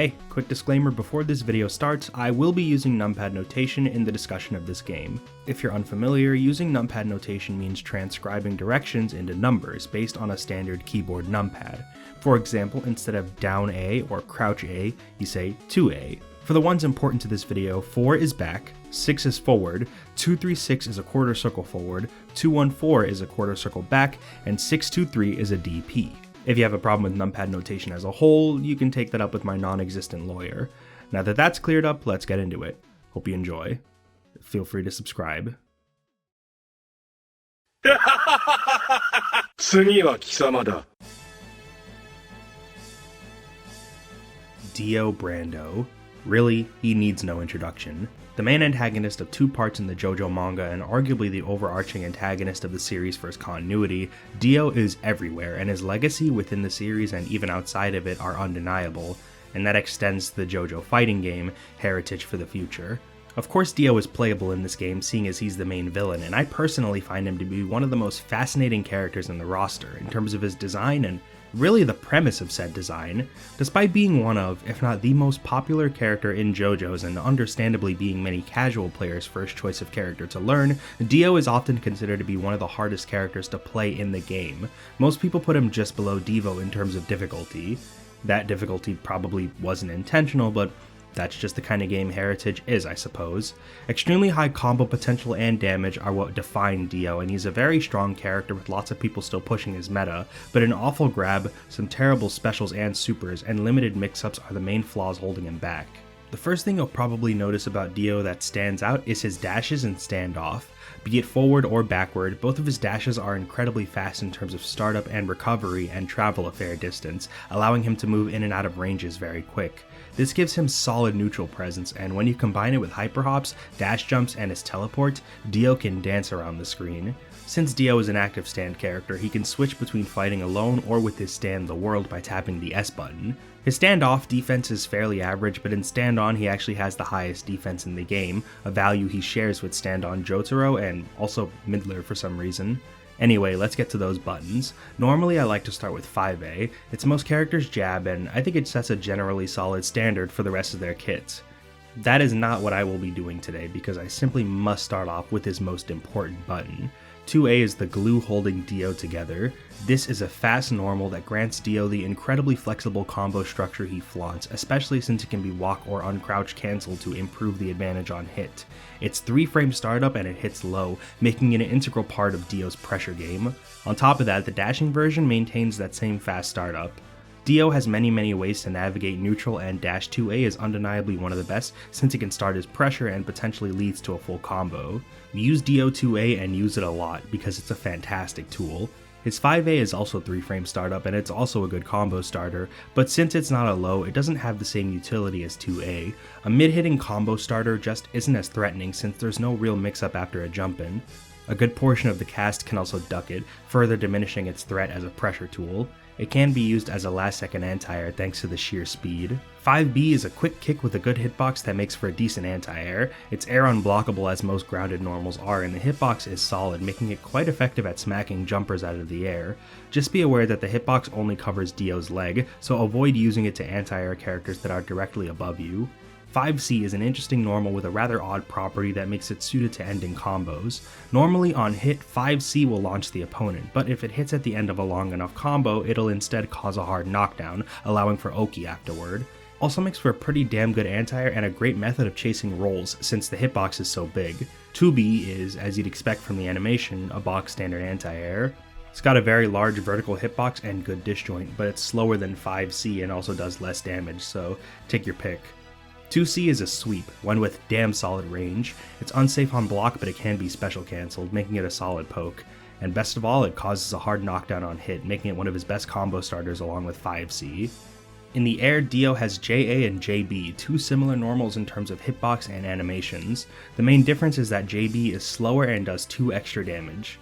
Hey, quick disclaimer before this video starts, I will be using numpad notation in the discussion of this game. If you're unfamiliar, using numpad notation means transcribing directions into numbers based on a standard keyboard numpad. For example, instead of down A or crouch A, you say 2A. For the ones important to this video, 4 is back, 6 is forward, 236 is a quarter circle forward, 214 is a quarter circle back, and 623 is a DP. If you have a problem with numpad notation as a whole, you can take that up with my non-existent lawyer. Now that that's cleared up, let's get into it. Hope you enjoy. Feel free to subscribe. 次は貴様だ。 Dio Brando. Really, he needs no introduction. The main antagonist of two parts in the JoJo manga and arguably the overarching antagonist of the series for his continuity, Dio is everywhere, and his legacy within the series and even outside of it are undeniable, and that extends to the JoJo fighting game, Heritage for the Future. Of course, Dio is playable in this game, seeing as he's the main villain, and I personally find him to be one of the most fascinating characters in the roster in terms of his design and really the premise of said design. Despite being one of, if not the most popular character in JoJo's and understandably being many casual players' first choice of character to learn, Dio is often considered to be one of the hardest characters to play in the game. Most people put him just below Devo in terms of difficulty. That difficulty probably wasn't intentional, but that's just the kind of game Heritage is, I suppose. Extremely high combo potential and damage are what define Dio, and he's a very strong character with lots of people still pushing his meta, but an awful grab, some terrible specials and supers, and limited mix-ups are the main flaws holding him back. The first thing you'll probably notice about Dio that stands out is his dashes and standoff. Be it forward or backward, both of his dashes are incredibly fast in terms of startup and recovery and travel a fair distance, allowing him to move in and out of ranges very quick. This gives him solid neutral presence, and when you combine it with hyper hops, dash jumps, and his teleport, Dio can dance around the screen. Since Dio is an active stand character, he can switch between fighting alone or with his stand the world by tapping the S button. His standoff defense is fairly average, but in stand on he actually has the highest defense in the game, a value he shares with stand on Jotaro and also Midler for some reason. Anyway, let's get to those buttons. Normally I like to start with 5A, it's most characters' jab, and I think it sets a generally solid standard for the rest of their kits. That is not what I will be doing today because I simply must start off with his most important button. 2A is the glue holding Dio together. This is a fast normal that grants Dio the incredibly flexible combo structure he flaunts, especially since it can be walk or uncrouch cancelled to improve the advantage on hit. It's 3-frame startup and it hits low, making it an integral part of Dio's pressure game. On top of that, the dashing version maintains that same fast startup. Dio has many ways to navigate neutral, and dash 2A is undeniably one of the best since it can start as pressure and potentially leads to a full combo. We use Dio 2A and use it a lot because it's a fantastic tool. His 5A is also 3-frame startup and it's also a good combo starter, but since it's not a low, it doesn't have the same utility as 2A. A mid-hitting combo starter just isn't as threatening since there's no real mix-up after a jump-in. A good portion of the cast can also duck it, further diminishing its threat as a pressure tool. It can be used as a last-second anti-air thanks to the sheer speed. 5B is a quick kick with a good hitbox that makes for a decent anti-air. It's air unblockable as most grounded normals are, and the hitbox is solid, making it quite effective at smacking jumpers out of the air. Just be aware that the hitbox only covers Dio's leg, so avoid using it to anti-air characters that are directly above you. 5C is an interesting normal with a rather odd property that makes it suited to ending combos. Normally on hit, 5C will launch the opponent, but if it hits at the end of a long enough combo, it'll instead cause a hard knockdown, allowing for Oki afterward. Also makes for a pretty damn good anti-air and a great method of chasing rolls since the hitbox is so big. 2B is, as you'd expect from the animation, a box standard anti-air. It's got a very large vertical hitbox and good disjoint, but it's slower than 5C and also does less damage, so take your pick. 2C is a sweep, one with damn solid range. It's unsafe on block, but it can be special cancelled, making it a solid poke. And best of all, it causes a hard knockdown on hit, making it one of his best combo starters along with 5C. In the air, Dio has JA and JB, two similar normals in terms of hitbox and animations. The main difference is that JB is slower and does 2 extra damage.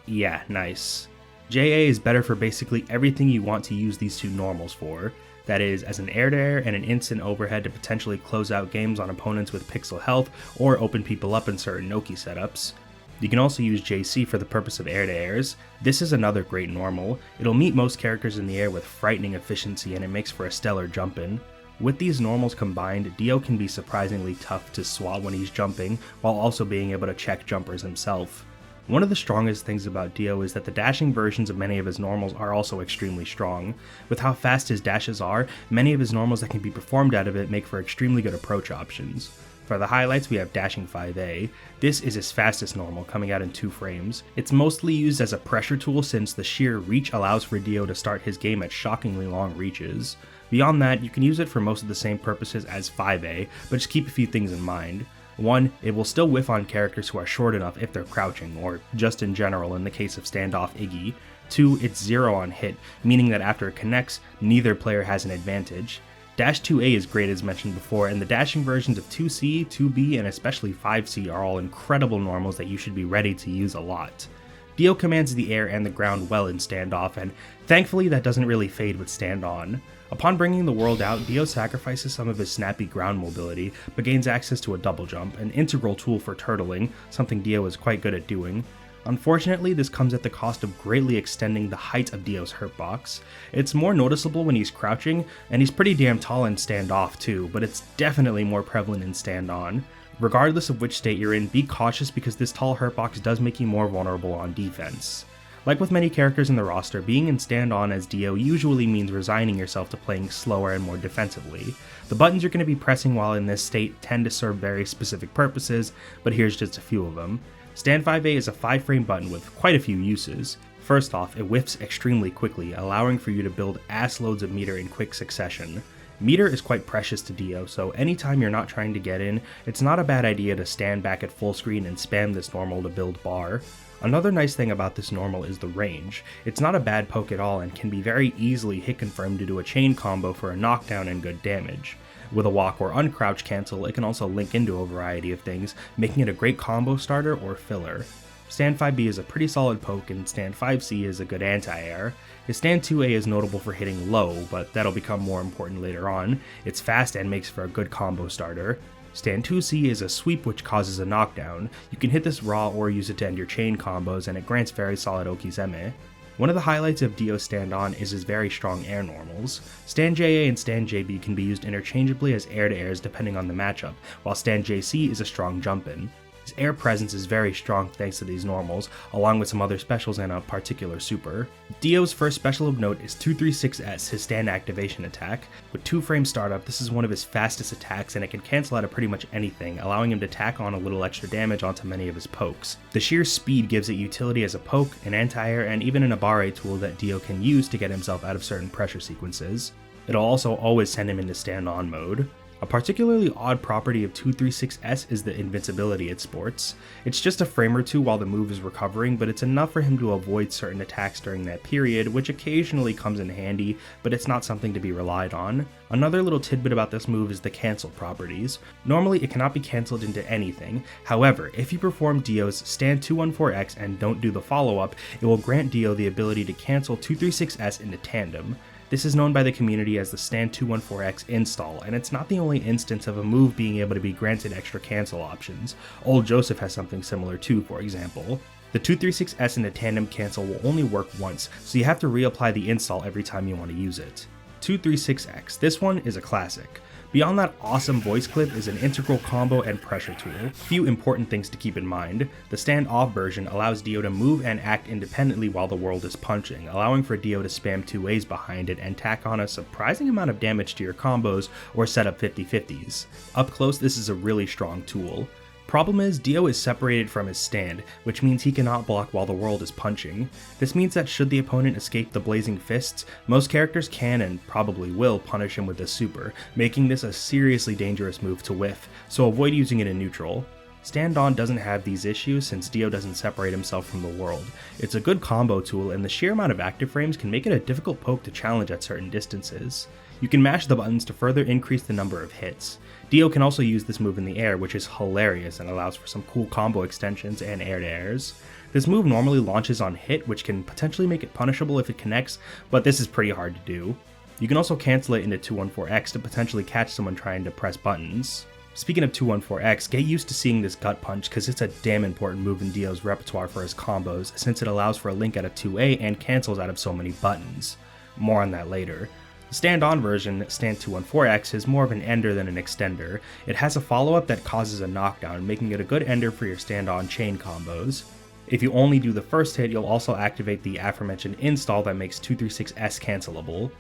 Yeah, nice. JA is better for basically everything you want to use these two normals for. That is, as an air-to-air and an instant overhead to potentially close out games on opponents with pixel health or open people up in certain Noki setups. You can also use JC for the purpose of air-to-airs. This is another great normal. It'll meet most characters in the air with frightening efficiency and it makes for a stellar jump-in. With these normals combined, Dio can be surprisingly tough to swat when he's jumping, while also being able to check jumpers himself. One of the strongest things about Dio is that the dashing versions of many of his normals are also extremely strong. With how fast his dashes are, many of his normals that can be performed out of it make for extremely good approach options. For the highlights, we have Dashing 5A. This is his fastest normal, coming out in 2 frames. It's mostly used as a pressure tool since the sheer reach allows for Dio to start his game at shockingly long reaches. Beyond that, you can use it for most of the same purposes as 5A, but just keep a few things in mind. 1, it will still whiff on characters who are short enough if they're crouching, or just in general in the case of Standoff Iggy. 2, it's 0 on hit, meaning that after it connects, neither player has an advantage. Dash 2A is great as mentioned before, and the dashing versions of 2C, 2B, and especially 5C are all incredible normals that you should be ready to use a lot. Dio commands the air and the ground well in Standoff, and thankfully that doesn't really fade with Stand On. Upon bringing the world out, Dio sacrifices some of his snappy ground mobility, but gains access to a double jump, an integral tool for turtling, something Dio is quite good at doing. Unfortunately, this comes at the cost of greatly extending the height of Dio's hurtbox. It's more noticeable when he's crouching, and he's pretty damn tall in Standoff too, but it's definitely more prevalent in Stand On. Regardless of which state you're in, be cautious because this tall hurtbox does make you more vulnerable on defense. Like with many characters in the roster, being in Stand On as Dio usually means resigning yourself to playing slower and more defensively. The buttons you're going to be pressing while in this state tend to serve very specific purposes, but here's just a few of them. Stand 5A is a 5-frame button with quite a few uses. First off, it whiffs extremely quickly, allowing for you to build ass loads of meter in quick succession. Meter is quite precious to Dio, so anytime you're not trying to get in, it's not a bad idea to stand back at full screen and spam this normal to build bar. Another nice thing about this normal is the range. It's not a bad poke at all and can be very easily hit confirmed to do a chain combo for a knockdown and good damage. With a walk or uncrouch cancel, it can also link into a variety of things, making it a great combo starter or filler. Stand 5B is a pretty solid poke and Stand 5C is a good anti-air. His Stand 2A is notable for hitting low, but that'll become more important later on. It's fast and makes for a good combo starter. Stand 2C is a sweep which causes a knockdown. You can hit this raw or use it to end your chain combos and it grants very solid Okizeme. One of the highlights of Dio's Stand On is his very strong air normals. Stand JA and Stand JB can be used interchangeably as air-to-airs depending on the matchup, while Stand JC is a strong jump-in. His air presence is very strong thanks to these normals, along with some other specials and a particular super. Dio's first special of note is 236S, his stand activation attack. With 2-frame startup, this is one of his fastest attacks and it can cancel out of pretty much anything, allowing him to tack on a little extra damage onto many of his pokes. The sheer speed gives it utility as a poke, an anti-air, and even an Abare tool that Dio can use to get himself out of certain pressure sequences. It'll also always send him into stand-on mode. A particularly odd property of 236S is the invincibility it sports. It's just a frame or two while the move is recovering, but it's enough for him to avoid certain attacks during that period, which occasionally comes in handy, but it's not something to be relied on. Another little tidbit about this move is the cancel properties. Normally it cannot be cancelled into anything, however, if you perform Dio's Stand 214X and don't do the follow-up, it will grant Dio the ability to cancel 236S into tandem. This is known by the community as the Stand 214X install, and it's not the only instance of a move being able to be granted extra cancel options. Old Joseph has something similar too, for example. The 236S into tandem cancel will only work once, so you have to reapply the install every time you want to use it. 236X, this one is a classic. Beyond that awesome voice clip is an integral combo and pressure tool. Few important things to keep in mind. The stand-off version allows Dio to move and act independently while the world is punching, allowing for Dio to spam 2As behind it and tack on a surprising amount of damage to your combos or set up 50-50s. Up close, this is a really strong tool. Problem is, Dio is separated from his stand, which means he cannot block while the world is punching. This means that should the opponent escape the blazing fists, most characters can and probably will punish him with a super, making this a seriously dangerous move to whiff, so avoid using it in neutral. Stand On doesn't have these issues since Dio doesn't separate himself from the world. It's a good combo tool and the sheer amount of active frames can make it a difficult poke to challenge at certain distances. You can mash the buttons to further increase the number of hits. Dio can also use this move in the air, which is hilarious and allows for some cool combo extensions and air-to-airs. This move normally launches on hit, which can potentially make it punishable if it connects, but this is pretty hard to do. You can also cancel it into 214X to potentially catch someone trying to press buttons. Speaking of 214X, get used to seeing this gut punch because it's a damn important move in Dio's repertoire for his combos, since it allows for a link out of 2A and cancels out of so many buttons. More on that later. The stand-on version, Stand 214X, is more of an ender than an extender. It has a follow-up that causes a knockdown, making it a good ender for your stand-on chain combos. If you only do the first hit, you'll also activate the aforementioned install that makes 236S cancelable.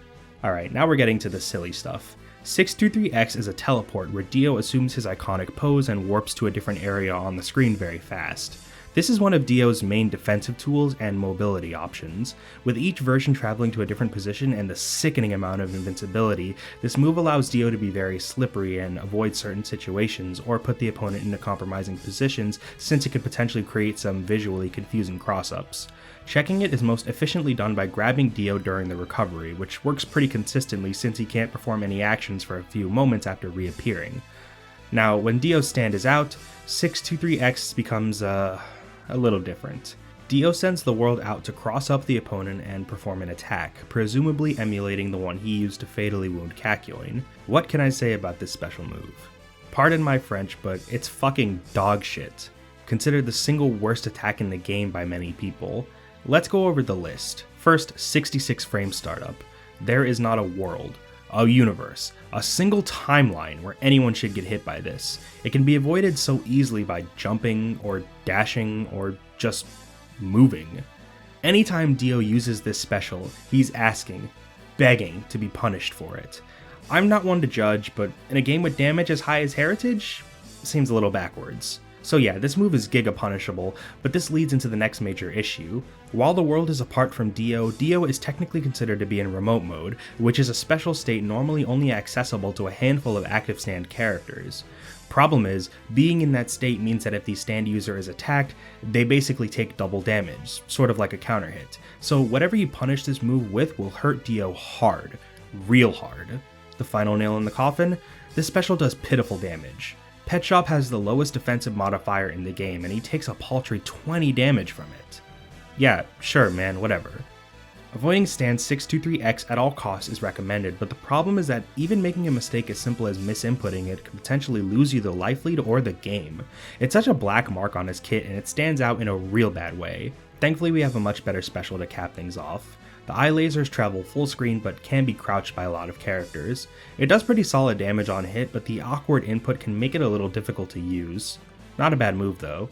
Alright, now we're getting to the silly stuff. 623X is a teleport where Dio assumes his iconic pose and warps to a different area on the screen very fast. This is one of Dio's main defensive tools and mobility options. With each version traveling to a different position and the sickening amount of invincibility, this move allows Dio to be very slippery and avoid certain situations or put the opponent into compromising positions, since it could potentially create some visually confusing cross-ups. Checking it is most efficiently done by grabbing Dio during the recovery, which works pretty consistently since he can't perform any actions for a few moments after reappearing. Now, when Dio's stand is out, 623X becomes a little different. Dio sends the world out to cross up the opponent and perform an attack, presumably emulating the one he used to fatally wound Kakyoin. What can I say about this special move? Pardon my French, but it's fucking dog shit. Considered the single worst attack in the game by many people. Let's go over the list. First, 66 frame startup. There is not a world, a universe, a single timeline where anyone should get hit by this. It can be avoided so easily by jumping, or dashing, or just moving. Anytime Dio uses this special, he's asking, begging to be punished for it. I'm not one to judge, but in a game with damage as high as Heritage, seems a little backwards. So yeah, this move is giga punishable, but this leads into the next major issue. While the world is apart from Dio, Dio is technically considered to be in remote mode, which is a special state normally only accessible to a handful of active stand characters. Problem is, being in that state means that if the stand user is attacked, they basically take double damage, sort of like a counter hit. So whatever you punish this move with will hurt Dio hard. Real hard. The final nail in the coffin? This special does pitiful damage. Pet Shop has the lowest defensive modifier in the game, and he takes a paltry 20 damage from it. Yeah, sure man, whatever. Avoiding stand 623X at all costs is recommended, but the problem is that even making a mistake as simple as misinputting it could potentially lose you the life lead or the game. It's such a black mark on his kit, and it stands out in a real bad way. Thankfully we have a much better special to cap things off. The eye lasers travel full screen but can be crouched by a lot of characters. It does pretty solid damage on hit, but the awkward input can make it a little difficult to use. Not a bad move though.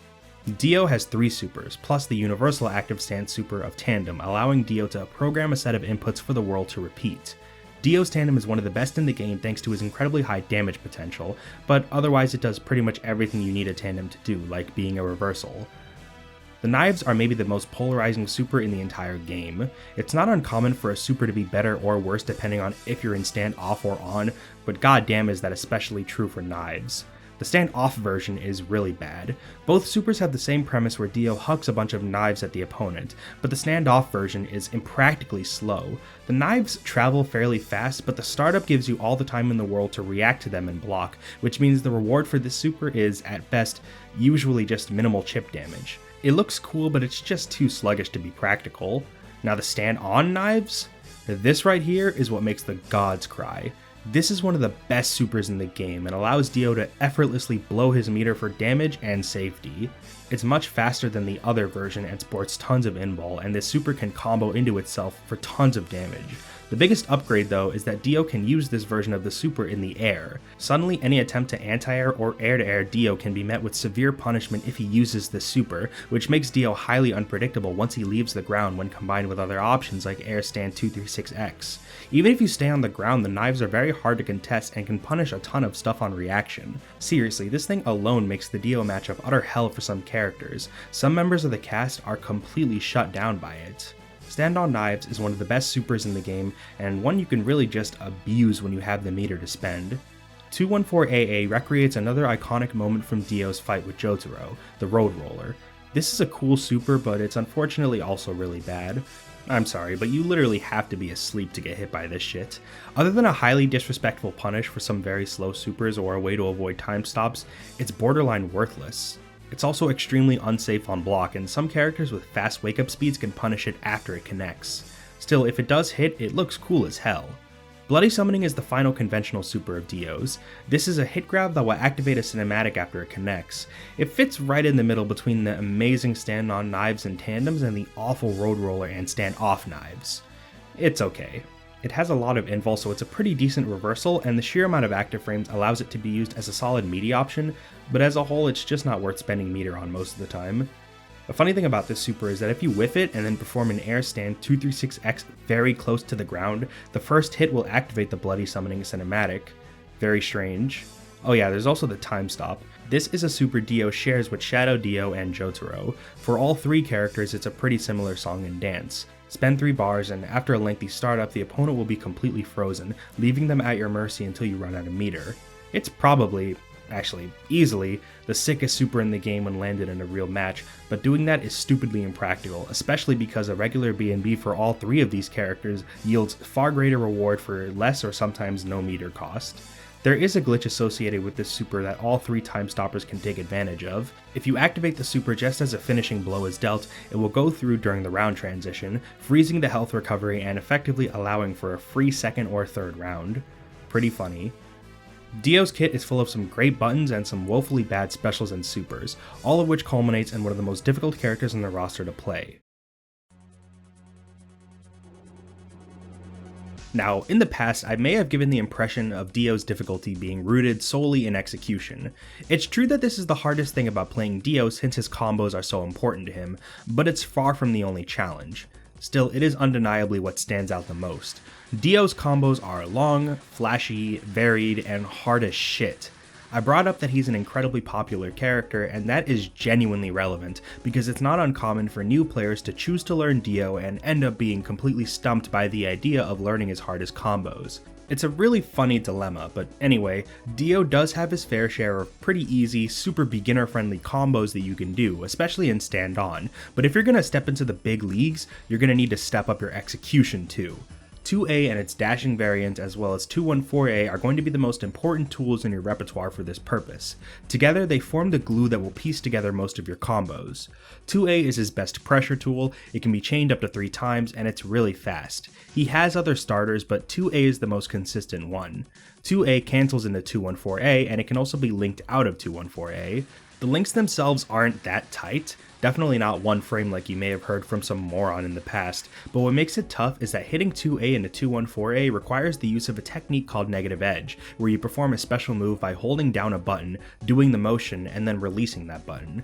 Dio has 3 supers, plus the universal active stand super of Tandem, allowing Dio to program a set of inputs for the world to repeat. Dio's Tandem is one of the best in the game thanks to his incredibly high damage potential, but otherwise it does pretty much everything you need a Tandem to do, like being a reversal. The knives are maybe the most polarizing super in the entire game. It's not uncommon for a super to be better or worse depending on if you're in stand off or on, but goddamn is that especially true for knives. The stand off version is really bad. Both supers have the same premise where Dio hucks a bunch of knives at the opponent, but the stand off version is impractically slow. The knives travel fairly fast, but the startup gives you all the time in the world to react to them and block, which means the reward for this super is, at best, usually just minimal chip damage. It looks cool, but it's just too sluggish to be practical. Now the stand-on knives? This right here is what makes the gods cry. This is one of the best supers in the game and allows Dio to effortlessly blow his meter for damage and safety. It's much faster than the other version and sports tons of inball, and this super can combo into itself for tons of damage. The biggest upgrade though is that Dio can use this version of the super in the air. Suddenly any attempt to anti-air or air-to-air Dio can be met with severe punishment if he uses this super, which makes Dio highly unpredictable once he leaves the ground when combined with other options like air stand 236X. Even if you stay on the ground, the knives are very hard to contest and can punish a ton of stuff on reaction. Seriously, this thing alone makes the Dio matchup utter hell for some characters. Some members of the cast are completely shut down by it. Stand-on knives is one of the best supers in the game, and one you can really just abuse when you have the meter to spend. 214AA recreates another iconic moment from Dio's fight with Jotaro, the Road Roller. This is a cool super, but it's unfortunately also really bad. I'm sorry, but you literally have to be asleep to get hit by this shit. Other than a highly disrespectful punish for some very slow supers or a way to avoid time stops, it's borderline worthless. It's also extremely unsafe on block, and some characters with fast wake-up speeds can punish it after it connects. Still, if it does hit, it looks cool as hell. Bloody Summoning is the final conventional super of Dio's. This is a hit grab that will activate a cinematic after it connects. It fits right in the middle between the amazing stand-on knives and tandems and the awful Road Roller and stand-off knives. It's okay. It has a lot of invul, so it's a pretty decent reversal, and the sheer amount of active frames allows it to be used as a solid media option, but as a whole it's just not worth spending meter on most of the time. A funny thing about this super is that if you whiff it and then perform an air stand 236X very close to the ground, the first hit will activate the Bloody Summoning cinematic. Very strange. Oh yeah, there's also the time stop. This is a super Dio shares with Shadow Dio and Jotaro. For all three characters, it's a pretty similar song and dance. Spend 3 bars, and after a lengthy startup, the opponent will be completely frozen, leaving them at your mercy until you run out of meter. It's probably, actually easily, the sickest super in the game when landed in a real match, but doing that is stupidly impractical, especially because a regular BNB for all 3 of these characters yields far greater reward for less or sometimes no meter cost. There is a glitch associated with this super that all 3 time stoppers can take advantage of. If you activate the super just as a finishing blow is dealt, it will go through during the round transition, freezing the health recovery and effectively allowing for a free second or third round. Pretty funny. Dio's kit is full of some great buttons and some woefully bad specials and supers, all of which culminates in one of the most difficult characters in the roster to play. Now, in the past, I may have given the impression of Dio's difficulty being rooted solely in execution. It's true that this is the hardest thing about playing Dio since his combos are so important to him, but it's far from the only challenge. Still, it is undeniably what stands out the most. Dio's combos are long, flashy, varied, and hard as shit. I brought up that he's an incredibly popular character, and that is genuinely relevant, because it's not uncommon for new players to choose to learn Dio and end up being completely stumped by the idea of learning his hardest combos. It's a really funny dilemma, but anyway, Dio does have his fair share of pretty easy, super beginner-friendly combos that you can do, especially in stand-on, but if you're gonna step into the big leagues, you're gonna need to step up your execution too. 2A and its dashing variant as well as 214A are going to be the most important tools in your repertoire for this purpose. Together they form the glue that will piece together most of your combos. 2A is his best pressure tool, it can be chained up to 3 times, and it's really fast. He has other starters, but 2A is the most consistent one. 2A cancels into 214A, and it can also be linked out of 214A. The links themselves aren't that tight, definitely not one frame like you may have heard from some moron in the past, but what makes it tough is that hitting 2A into 214A requires the use of a technique called negative edge, where you perform a special move by holding down a button, doing the motion, and then releasing that button.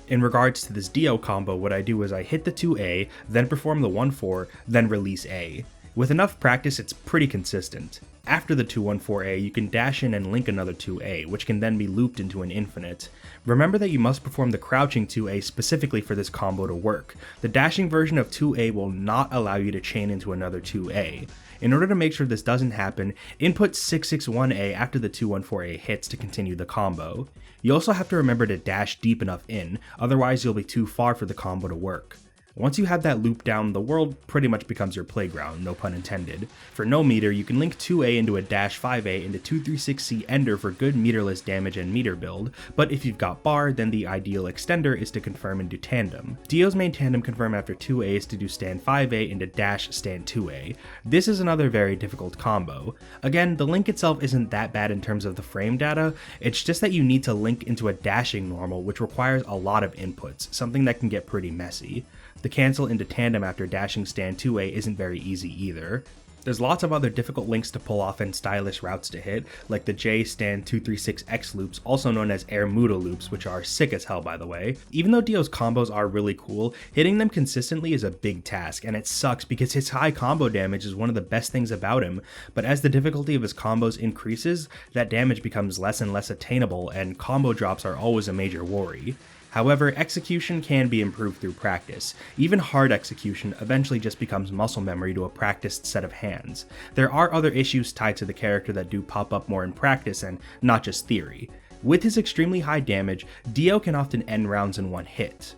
In regards to this Dio combo, what I do is I hit the 2A, then perform the 1-4, then release A. With enough practice, it's pretty consistent. After the 214A, you can dash in and link another 2A, which can then be looped into an infinite. Remember that you must perform the crouching 2A specifically for this combo to work. The dashing version of 2A will not allow you to chain into another 2A. In order to make sure this doesn't happen, input 661A after the 214A hits to continue the combo. You also have to remember to dash deep enough in, otherwise you'll be too far for the combo to work. Once you have that loop down, the world pretty much becomes your playground, no pun intended. For no meter, you can link 2A into a dash 5A into 236C Ender for good meterless damage and meter build, but if you've got bar, then the ideal extender is to confirm into tandem. Dio's main tandem confirm after 2A is to do stand 5A into dash stand 2A. This is another very difficult combo. Again, the link itself isn't that bad in terms of the frame data, it's just that you need to link into a dashing normal, which requires a lot of inputs, something that can get pretty messy. The cancel into tandem after dashing stand 2A isn't very easy either. There's lots of other difficult links to pull off and stylish routes to hit, like the J stand 236X loops, also known as Air Muda loops, which are sick as hell by the way. Even though Dio's combos are really cool, hitting them consistently is a big task, and it sucks because his high combo damage is one of the best things about him, but as the difficulty of his combos increases, that damage becomes less and less attainable, and combo drops are always a major worry. However, execution can be improved through practice. Even hard execution eventually just becomes muscle memory to a practiced set of hands. There are other issues tied to the character that do pop up more in practice and not just theory. With his extremely high damage, Dio can often end rounds in one hit.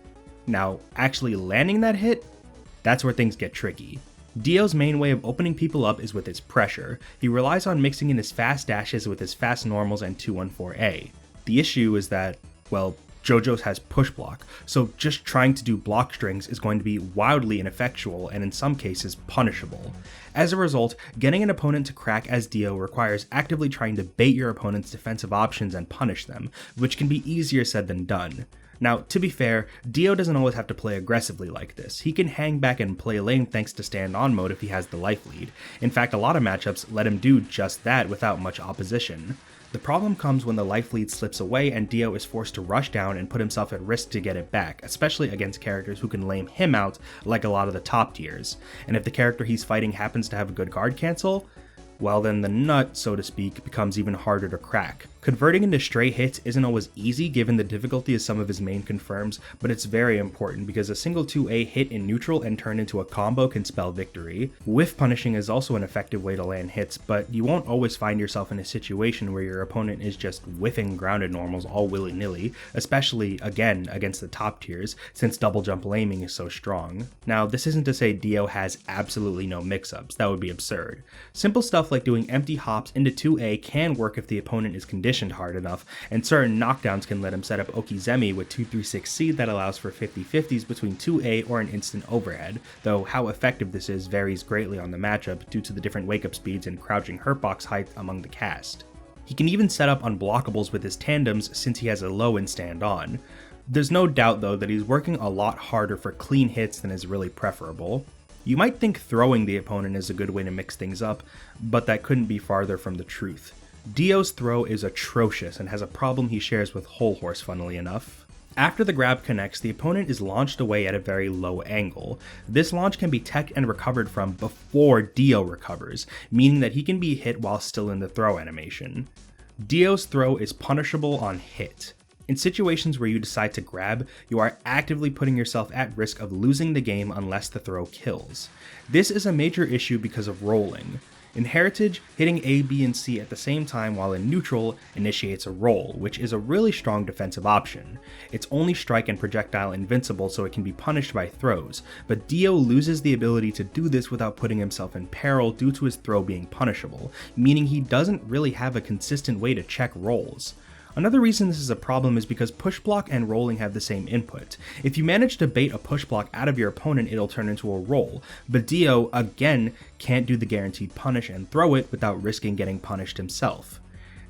Now, actually landing that hit? That's where things get tricky. Dio's main way of opening people up is with his pressure. He relies on mixing in his fast dashes with his fast normals and 214A. The issue is that, well, JoJo's has push block, so just trying to do block strings is going to be wildly ineffectual and in some cases punishable. As a result, getting an opponent to crack as Dio requires actively trying to bait your opponent's defensive options and punish them, which can be easier said than done. Now, to be fair, Dio doesn't always have to play aggressively like this. He can hang back and play lane thanks to stand on mode if he has the life lead. In fact, a lot of matchups let him do just that without much opposition. The problem comes when the life lead slips away and Dio is forced to rush down and put himself at risk to get it back, especially against characters who can lame him out like a lot of the top tiers. And if the character he's fighting happens to have a good guard cancel, well then the nut, so to speak, becomes even harder to crack. Converting into stray hits isn't always easy given the difficulty of some of his main confirms, but it's very important because a single 2A hit in neutral and turn into a combo can spell victory. Whiff punishing is also an effective way to land hits, but you won't always find yourself in a situation where your opponent is just whiffing grounded normals all willy-nilly, especially, again, against the top tiers, since double jump laming is so strong. Now, this isn't to say Dio has absolutely no mix-ups, that would be absurd. Simple stuff like doing empty hops into 2A can work if the opponent is conditioned hard enough, and certain knockdowns can let him set up Okizeme with 236C that allows for 50-50s between 2A or an instant overhead, though how effective this is varies greatly on the matchup due to the different wake-up speeds and crouching hurtbox height among the cast. He can even set up unblockables with his tandems since he has a low in stand on. There's no doubt though that he's working a lot harder for clean hits than is really preferable. You might think throwing the opponent is a good way to mix things up, but that couldn't be farther from the truth. Dio's throw is atrocious and has a problem he shares with Whole Horse, funnily enough. After the grab connects, the opponent is launched away at a very low angle. This launch can be teched and recovered from before Dio recovers, meaning that he can be hit while still in the throw animation. Dio's throw is punishable on hit. In situations where you decide to grab, you are actively putting yourself at risk of losing the game unless the throw kills. This is a major issue because of rolling. In Heritage, hitting A, B, and C at the same time while in neutral initiates a roll, which is a really strong defensive option. It's only strike and projectile invincible so it can be punished by throws, but Dio loses the ability to do this without putting himself in peril due to his throw being punishable, meaning he doesn't really have a consistent way to check rolls. Another reason this is a problem is because push block and rolling have the same input. If you manage to bait a push block out of your opponent, it'll turn into a roll, but Dio, again, can't do the guaranteed punish and throw it without risking getting punished himself.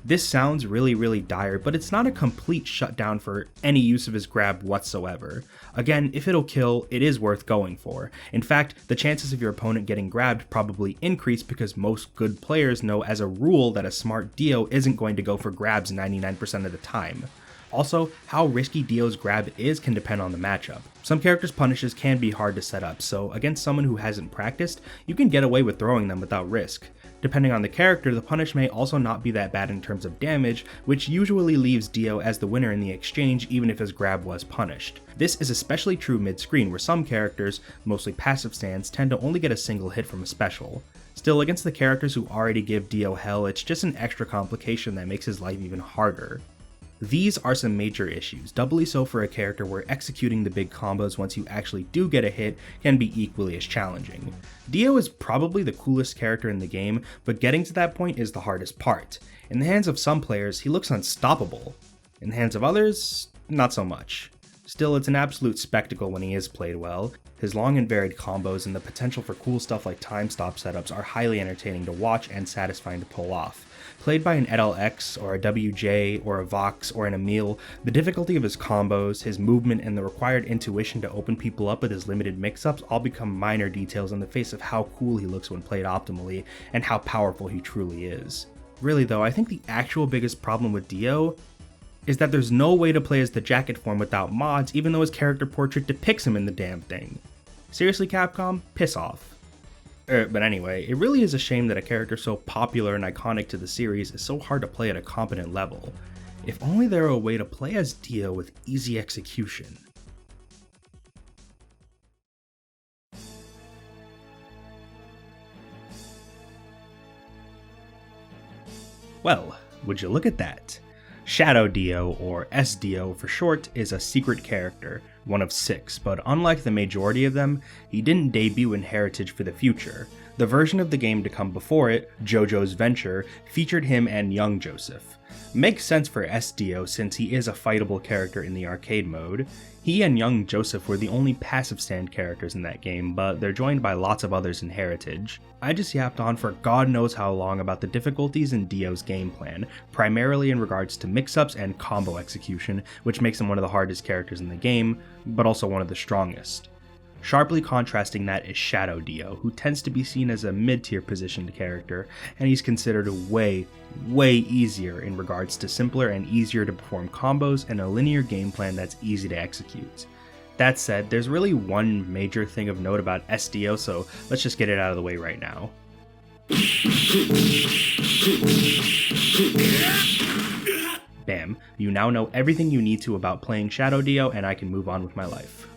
This sounds really dire, but it's not a complete shutdown for any use of his grab whatsoever. Again, if it'll kill, it is worth going for. In fact, the chances of your opponent getting grabbed probably increase because most good players know as a rule that a smart Dio isn't going to go for grabs 99% of the time. Also, how risky Dio's grab is can depend on the matchup. Some characters' punishes can be hard to set up, so against someone who hasn't practiced, you can get away with throwing them without risk. Depending on the character, the punish may also not be that bad in terms of damage, which usually leaves Dio as the winner in the exchange even if his grab was punished. This is especially true mid-screen, where some characters, mostly passive stands, tend to only get a single hit from a special. Still, against the characters who already give Dio hell, it's just an extra complication that makes his life even harder. These are some major issues, doubly so for a character where executing the big combos once you actually do get a hit can be equally as challenging. Dio is probably the coolest character in the game, but getting to that point is the hardest part. In the hands of some players, he looks unstoppable. In the hands of others, not so much. Still, it's an absolute spectacle when he is played well. His long and varied combos and the potential for cool stuff like time stop setups are highly entertaining to watch and satisfying to pull off. Played by an EdLX, or a WJ, or a Vox, or an Emil, the difficulty of his combos, his movement, and the required intuition to open people up with his limited mix-ups all become minor details in the face of how cool he looks when played optimally, and how powerful he truly is. Really though, I think the actual biggest problem with Dio is that there's no way to play as the jacket form without mods, even though his character portrait depicts him in the damn thing. Seriously, Capcom? Piss off. But anyway, it really is a shame that a character so popular and iconic to the series is so hard to play at a competent level. If only there were a way to play as Dio with easy execution. Well, would you look at that? Shadow Dio, or S-Dio for short, is a secret character, one of 6, but unlike the majority of them, he didn't debut in Heritage for the future. The version of the game to come before it, JoJo's Venture, featured him and young Joseph. Makes sense for S-Dio since he is a fightable character in the arcade mode. He and young Joseph were the only passive stand characters in that game, but they're joined by lots of others in Heritage. I just yapped on for God knows how long about the difficulties in Dio's game plan, primarily in regards to mix-ups and combo execution, which makes him one of the hardest characters in the game, but also one of the strongest. Sharply contrasting that is Shadow Dio, who tends to be seen as a mid-tier positioned character, and he's considered way easier in regards to simpler and easier to perform combos and a linear game plan that's easy to execute. That said, there's really one major thing of note about SDO, so let's just get it out of the way right now. Bam, you now know everything you need to about playing Shadow Dio, and I can move on with my life.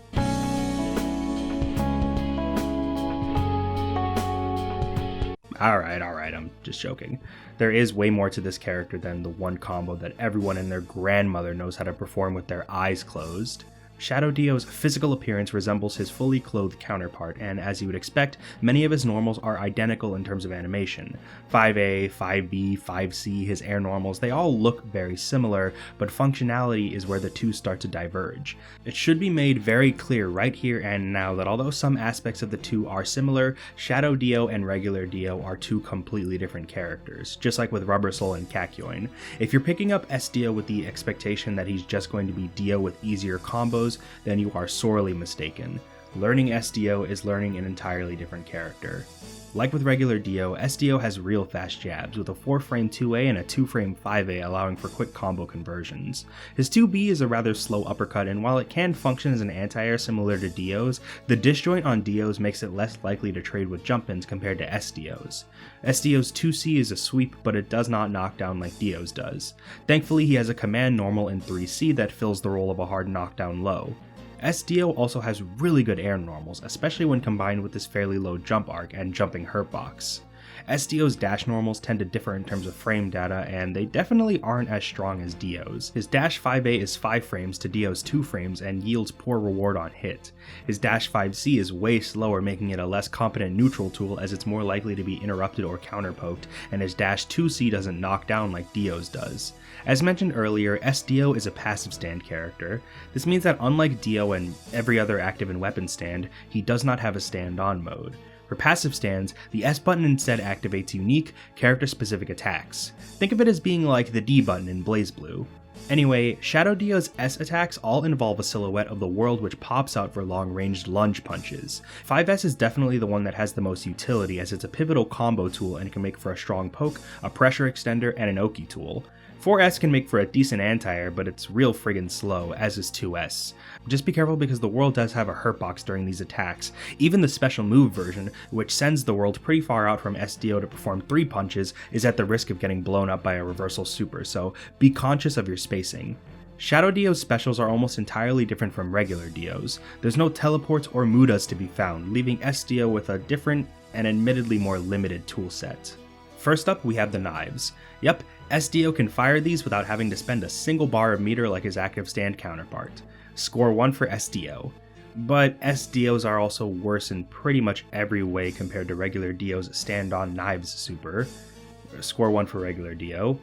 Alright, I'm just joking. There is way more to this character than the one combo that everyone and their grandmother knows how to perform with their eyes closed. Shadow Dio's physical appearance resembles his fully clothed counterpart, and as you would expect, many of his normals are identical in terms of animation. 5A, 5B, 5C, his air normals, they all look very similar, but functionality is where the two start to diverge. It should be made very clear right here and now that although some aspects of the two are similar, Shadow Dio and regular Dio are two completely different characters, just like with Rubber Soul and Kakyoin. If you're picking up S-Dio with the expectation that he's just going to be Dio with easier combos, then you are sorely mistaken. Learning SDO is learning an entirely different character. Like with regular Dio, SDO has real fast jabs, with a 4-frame 2A and a 2-frame 5A allowing for quick combo conversions. His 2B is a rather slow uppercut, and while it can function as an anti-air similar to Dio's, the disjoint on Dio's makes it less likely to trade with jump-ins compared to SDO's. SDO's 2C is a sweep, but it does not knock down like Dio's does. Thankfully, he has a command normal in 3C that fills the role of a hard knockdown low. SDO also has really good air normals, especially when combined with his fairly low jump arc and jumping hurtbox. SDO's dash normals tend to differ in terms of frame data, and they definitely aren't as strong as Dio's. His dash 5A is 5 frames to Dio's 2 frames and yields poor reward on hit. His dash 5C is way slower, making it a less competent neutral tool as it's more likely to be interrupted or counterpoked, and his dash 2C doesn't knock down like Dio's does. As mentioned earlier, SDO is a passive stand character. This means that unlike Dio and every other active and weapon stand, he does not have a stand-on mode. For passive stands, the S button instead activates unique, character-specific attacks. Think of it as being like the D button in BlazBlue. Anyway, Shadow Dio's S attacks all involve a silhouette of the world which pops out for long-ranged lunge punches. 5S is definitely the one that has the most utility as it's a pivotal combo tool and can make for a strong poke, a pressure extender, and an Oki tool. 4S can make for a decent anti-air, but it's real friggin' slow, as is 2S. Just be careful because the world does have a hurtbox during these attacks. Even the special move version, which sends the world pretty far out from SDO to perform 3 punches, is at the risk of getting blown up by a reversal super, so be conscious of your spacing. Shadow Dio's specials are almost entirely different from regular Dio's. There's no teleports or mudas to be found, leaving SDO with a different and admittedly more limited toolset. First up, we have the knives. Yep, SDO can fire these without having to spend a single bar of meter like his active stand counterpart. Score 1 for SDO. But SDOs are also worse in pretty much every way compared to regular Dio's stand-on knives super. Score 1 for regular Dio.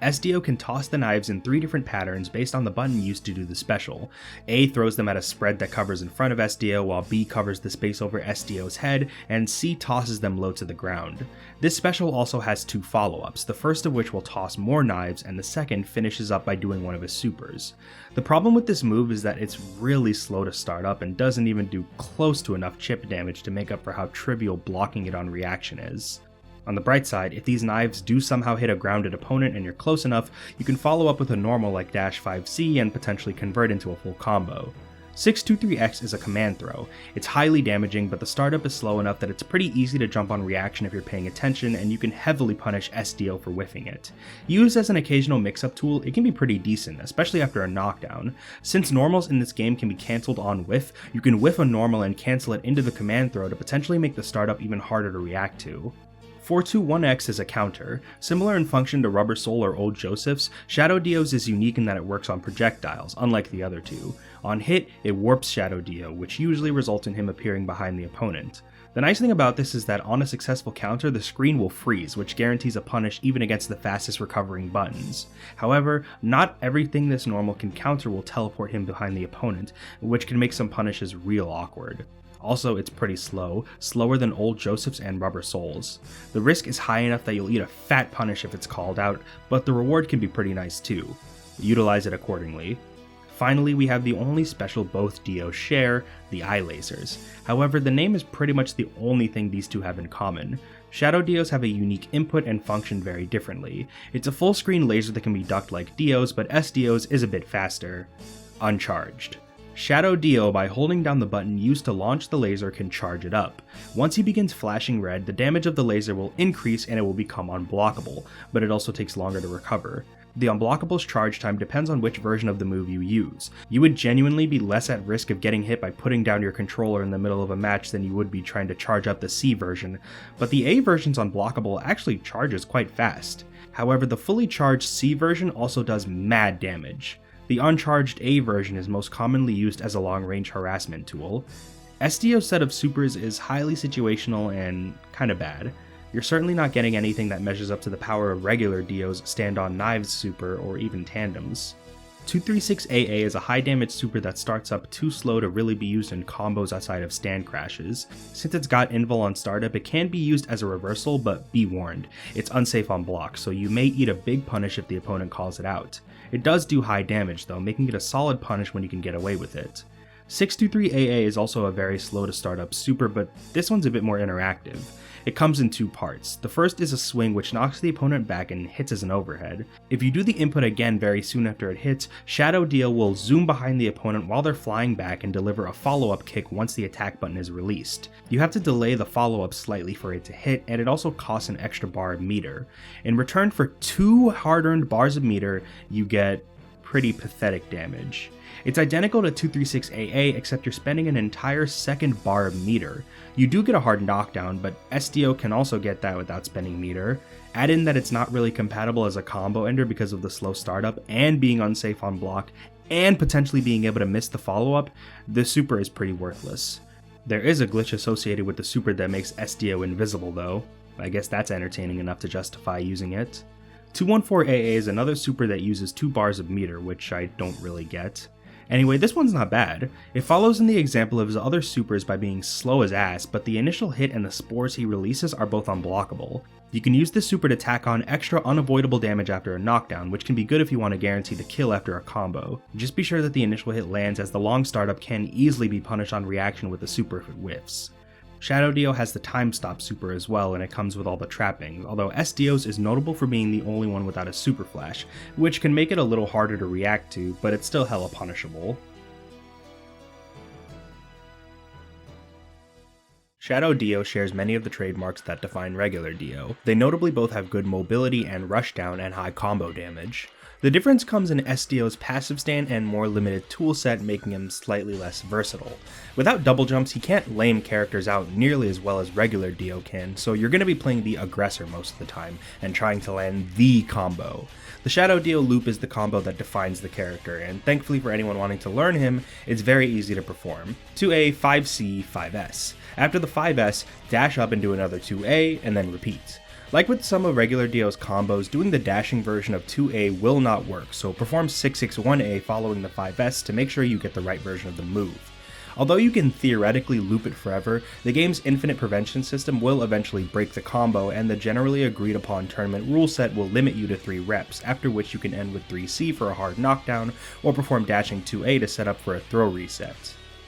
SDO can toss the knives in 3 different patterns based on the button used to do the special. A throws them at a spread that covers in front of SDO, while B covers the space over SDO's head, and C tosses them low to the ground. This special also has 2 follow-ups, the first of which will toss more knives, and the second finishes up by doing one of his supers. The problem with this move is that it's really slow to start up and doesn't even do close to enough chip damage to make up for how trivial blocking it on reaction is. On the bright side, if these knives do somehow hit a grounded opponent and you're close enough, you can follow up with a normal like dash 5C and potentially convert into a full combo. 623X is a command throw. It's highly damaging, but the startup is slow enough that it's pretty easy to jump on reaction if you're paying attention, and you can heavily punish SDO for whiffing it. Used as an occasional mix-up tool, it can be pretty decent, especially after a knockdown. Since normals in this game can be cancelled on whiff, you can whiff a normal and cancel it into the command throw to potentially make the startup even harder to react to. 421X is a counter. Similar in function to Rubber Soul or Old Joseph's, Shadow Dio's is unique in that it works on projectiles, unlike the other two. On hit, it warps Shadow Dio, which usually results in him appearing behind the opponent. The nice thing about this is that on a successful counter, the screen will freeze, which guarantees a punish even against the fastest recovering buttons. However, not everything this normal can counter will teleport him behind the opponent, which can make some punishes real awkward. Also, it's pretty slow, slower than old Joseph's and Rubber Souls. The risk is high enough that you'll eat a fat punish if it's called out, but the reward can be pretty nice too. Utilize it accordingly. Finally, we have the only special both Dios share, the eye lasers. However, the name is pretty much the only thing these two have in common. Shadow Dios have a unique input and function very differently. It's a full screen laser that can be ducked like Dios, but S-Dios is a bit faster. Uncharged. Shadow Dio, by holding down the button used to launch the laser, can charge it up. Once he begins flashing red, the damage of the laser will increase and it will become unblockable, but it also takes longer to recover. The unblockable's charge time depends on which version of the move you use. You would genuinely be less at risk of getting hit by putting down your controller in the middle of a match than you would be trying to charge up the C version, but the A version's unblockable actually charges quite fast. However, the fully charged C version also does mad damage. The uncharged A version is most commonly used as a long-range harassment tool. S-Dio's set of supers is highly situational and kinda bad. You're certainly not getting anything that measures up to the power of regular Dio's Stand-on Knives super or even tandems. 236AA is a high damage super that starts up too slow to really be used in combos outside of stand crashes. Since it's got invul on startup, it can be used as a reversal, but be warned, it's unsafe on block, so you may eat a big punish if the opponent calls it out. It does do high damage though, making it a solid punish when you can get away with it. 623AA is also a very slow to start up super, but this one's a bit more interactive. It comes in two parts. The first is a swing which knocks the opponent back and hits as an overhead. If you do the input again very soon after it hits, Shadow Dio will zoom behind the opponent while they're flying back and deliver a follow-up kick once the attack button is released. You have to delay the follow-up slightly for it to hit, and it also costs an extra bar of meter. In return for 2 hard-earned bars of meter, you get pretty pathetic damage. It's identical to 236AA, except you're spending an entire second bar of meter. You do get a hard knockdown, but S-Dio can also get that without spending meter. Add in that it's not really compatible as a combo ender because of the slow startup and being unsafe on block, and potentially being able to miss the follow-up, this super is pretty worthless. There is a glitch associated with the super that makes S-Dio invisible though. I guess that's entertaining enough to justify using it. 214AA is another super that uses 2 bars of meter, which I don't really get. Anyway, this one's not bad. It follows in the example of his other supers by being slow as ass, but the initial hit and the spores he releases are both unblockable. You can use this super to tack on extra unavoidable damage after a knockdown, which can be good if you want to guarantee the kill after a combo. Just be sure that the initial hit lands, as the long startup can easily be punished on reaction with the super if it whiffs. Shadow Dio has the time stop super as well, and it comes with all the trappings, although S-Dios is notable for being the only one without a super flash, which can make it a little harder to react to, but it's still hella punishable. Shadow Dio shares many of the trademarks that define regular Dio. They notably both have good mobility and rushdown and high combo damage. The difference comes in S-Dio's passive stand and more limited toolset, making him slightly less versatile. Without double jumps, he can't lame characters out nearly as well as regular Dio can, so you're going to be playing the aggressor most of the time, and trying to land the combo. The Shadow Dio loop is the combo that defines the character, and thankfully for anyone wanting to learn him, it's very easy to perform. 2A, 5C, 5S. After the 5S, dash up and do another 2A, and then repeat. Like with some of regular Dio's combos, doing the dashing version of 2A will not work, so perform 661A following the 5S to make sure you get the right version of the move. Although you can theoretically loop it forever, the game's infinite prevention system will eventually break the combo, and the generally agreed upon tournament rule set will limit you to 3 reps, after which you can end with 3C for a hard knockdown, or perform dashing 2A to set up for a throw reset.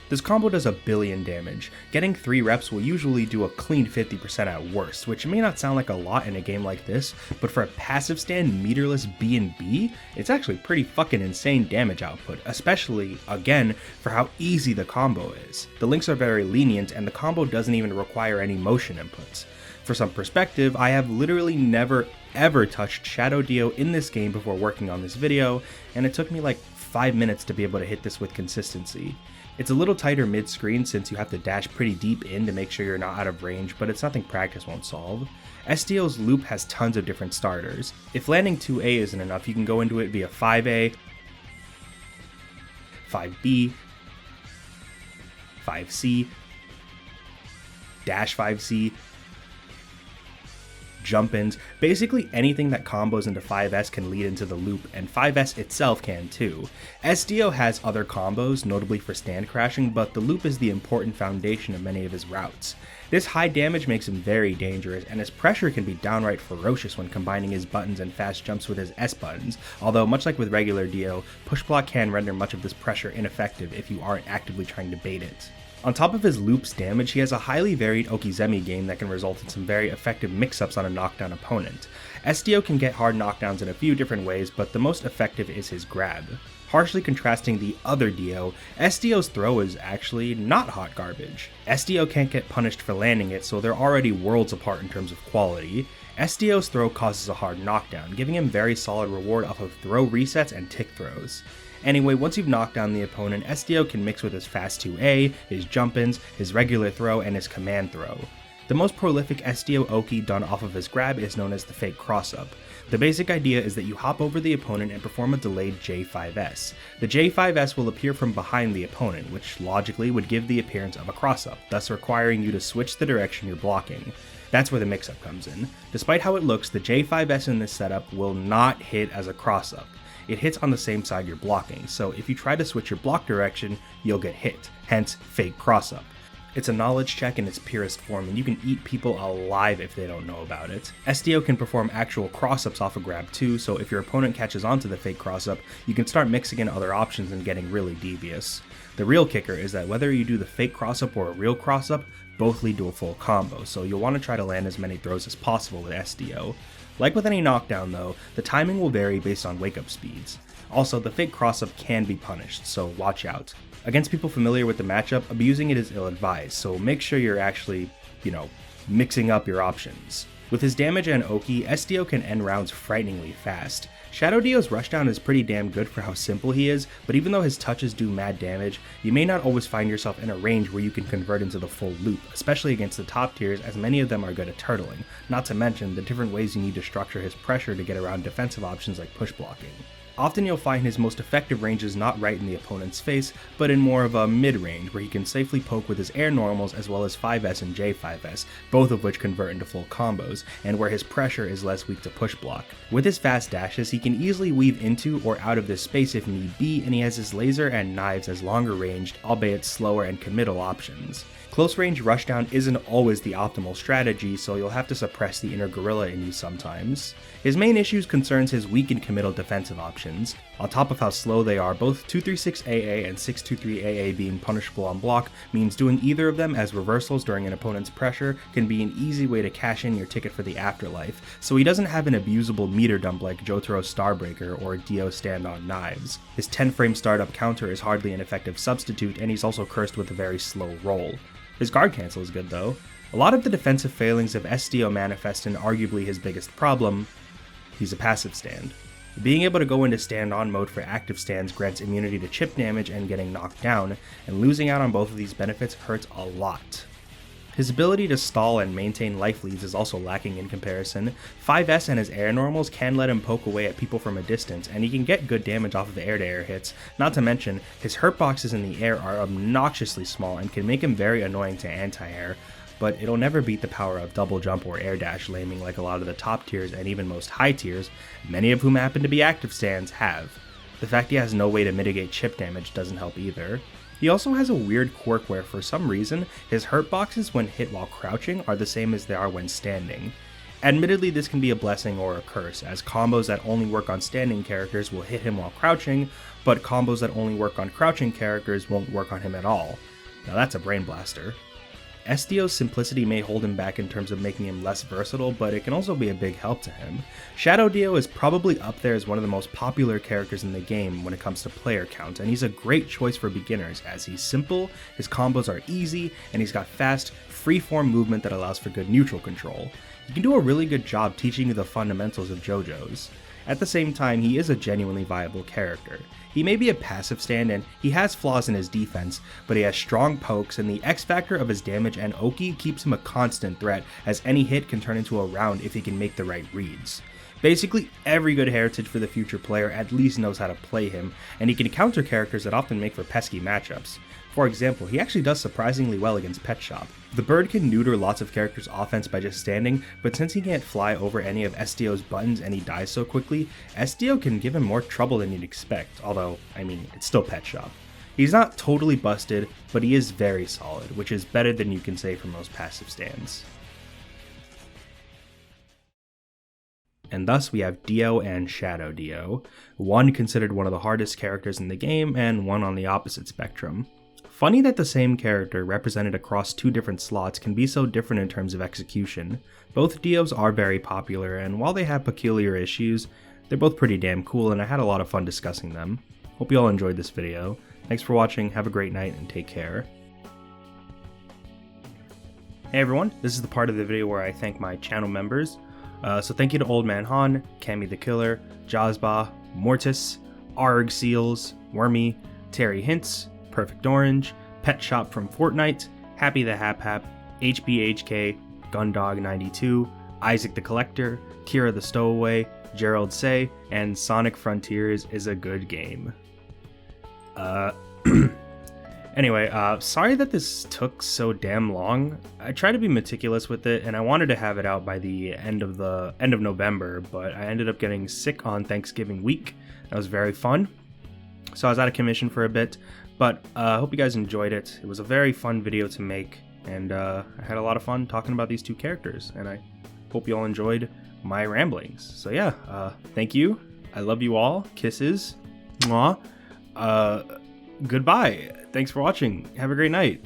This combo does a billion damage. Getting 3 reps will usually do a clean 50% at worst, which may not sound like a lot in a game like this, but for a passive stand meterless B&B, it's actually pretty fucking insane damage output, especially, again, for how easy the combo is. The links are very lenient, and the combo doesn't even require any motion inputs. For some perspective, I have literally never ever touched Shadow Dio in this game before working on this video, and it took me like 5 minutes to be able to hit this with consistency. It's a little tighter mid-screen since you have to dash pretty deep in to make sure you're not out of range, but it's nothing practice won't solve. S-Dio's loop has tons of different starters. If landing 2A isn't enough, you can go into it via 5A, 5B, 5C, dash 5C, jump-ins, basically anything that combos into 5S can lead into the loop, and 5S itself can too. SDO has other combos, notably for stand crashing, but the loop is the important foundation of many of his routes. This high damage makes him very dangerous, and his pressure can be downright ferocious when combining his buttons and fast jumps with his S buttons, although much like with regular Dio, push block can render much of this pressure ineffective if you aren't actively trying to bait it. On top of his loop's damage, he has a highly varied Okizeme game that can result in some very effective mix-ups on a knockdown opponent. SDO can get hard knockdowns in a few different ways, but the most effective is his grab. Harshly contrasting the other Dio, SDO's throw is actually not hot garbage. SDO can't get punished for landing it, so they're already worlds apart in terms of quality. SDO's throw causes a hard knockdown, giving him very solid reward off of throw resets and tick throws. Anyway, once you've knocked down the opponent, SDO can mix with his fast 2A, his jump-ins, his regular throw, and his command throw. The most prolific SDO Oki done off of his grab is known as the fake cross-up. The basic idea is that you hop over the opponent and perform a delayed J5S. The J5S will appear from behind the opponent, which logically would give the appearance of a cross-up, thus requiring you to switch the direction you're blocking. That's where the mix-up comes in. Despite how it looks, the J5S in this setup will not hit as a cross-up. It hits on the same side you're blocking, so if you try to switch your block direction, you'll get hit, hence fake cross-up. It's a knowledge check in its purest form, and you can eat people alive if they don't know about it. SDO can perform actual cross-ups off a grab too, so if your opponent catches onto the fake cross-up, you can start mixing in other options and getting really devious. The real kicker is that whether you do the fake cross-up or a real cross-up, both lead to a full combo, so you'll want to try to land as many throws as possible with SDO. Like with any knockdown though, the timing will vary based on wake-up speeds. Also, the fake cross-up can be punished, so watch out. Against people familiar with the matchup, abusing it is ill-advised, so make sure you're actually, mixing up your options. With his damage and Oki, SDO can end rounds frighteningly fast. Shadow Dio's rushdown is pretty damn good for how simple he is, but even though his touches do mad damage, you may not always find yourself in a range where you can convert into the full loop, especially against the top tiers as many of them are good at turtling, not to mention the different ways you need to structure his pressure to get around defensive options like push blocking. Often you'll find his most effective range is not right in the opponent's face, but in more of a mid-range where he can safely poke with his air normals as well as 5S and J5S, both of which convert into full combos, and where his pressure is less weak to push block. With his fast dashes, he can easily weave into or out of this space if need be, and he has his laser and knives as longer ranged, albeit slower and committal options. Close range rushdown isn't always the optimal strategy, so you'll have to suppress the inner gorilla in you sometimes. His main issues concerns his weak and committal defensive options. On top of how slow they are, both 236AA and 623AA being punishable on block means doing either of them as reversals during an opponent's pressure can be an easy way to cash in your ticket for the afterlife, so he doesn't have an abusable meter dump like Jotaro's Starbreaker or Dio stand-on knives. His 10-frame startup counter is hardly an effective substitute, and he's also cursed with a very slow roll. His guard cancel is good though. A lot of the defensive failings of SDO manifest in arguably his biggest problem: he's a passive stand. Being able to go into stand-on mode for active stands grants immunity to chip damage and getting knocked down, and losing out on both of these benefits hurts a lot. His ability to stall and maintain life leads is also lacking in comparison. 5S and his air normals can let him poke away at people from a distance, and he can get good damage off of the air-to-air hits, not to mention his hurt boxes in the air are obnoxiously small and can make him very annoying to anti-air, but it'll never beat the power of double jump or air dash laming like a lot of the top tiers and even most high tiers, many of whom happen to be active stands, have. The fact he has no way to mitigate chip damage doesn't help either. He also has a weird quirk where, for some reason, his hurt boxes when hit while crouching are the same as they are when standing. Admittedly, this can be a blessing or a curse, as combos that only work on standing characters will hit him while crouching, but combos that only work on crouching characters won't work on him at all. Now that's a brain blaster. SDO's simplicity may hold him back in terms of making him less versatile, but it can also be a big help to him. Shadow Dio is probably up there as one of the most popular characters in the game when it comes to player count, and he's a great choice for beginners as he's simple, his combos are easy, and he's got fast, free-form movement that allows for good neutral control. He can do a really good job teaching you the fundamentals of JoJo's. At the same time, he is a genuinely viable character. He may be a passive stand and he has flaws in his defense, but he has strong pokes, and the X factor of his damage and Oki keeps him a constant threat, as any hit can turn into a round if he can make the right reads. Basically, every good heritage for the future player at least knows how to play him, and he can counter characters that often make for pesky matchups. For example, he actually does surprisingly well against Pet Shop. The bird can neuter lots of characters' offense by just standing, but since he can't fly over any of SDO's buttons and he dies so quickly, SDO can give him more trouble than you'd expect, although, I mean, it's still Pet Shop. He's not totally busted, but he is very solid, which is better than you can say for most passive stands. And thus we have Dio and Shadow Dio, one considered one of the hardest characters in the game and one on the opposite spectrum. Funny that the same character represented across two different slots can be so different in terms of execution. Both Dios are very popular, and while they have peculiar issues, they're both pretty damn cool and I had a lot of fun discussing them. Hope you all enjoyed this video. Thanks for watching, have a great night, and take care. Hey everyone, this is the part of the video where I thank my channel members. So thank you to Old Man Han, Cammy the Killer, Jazba, Mortis, Arg Seals, Wormy, Terry Hints, Perfect Orange, Pet Shop from Fortnite, Happy the Hap Hap, HBHK, Gundog92, Isaac the Collector, Kira the Stowaway, Gerald Say, and Sonic Frontiers is a good game. Anyway, sorry that this took so damn long. I tried to be meticulous with it, and I wanted to have it out by the end of November, but I ended up getting sick on Thanksgiving week. That was very fun. So I was out of commission for a bit, but I hope you guys enjoyed it. It was a very fun video to make, and I had a lot of fun talking about these two characters, and I hope you all enjoyed my ramblings. So yeah, thank you. I love you all. Kisses. Mwah. Goodbye. Thanks for watching. Have a great night.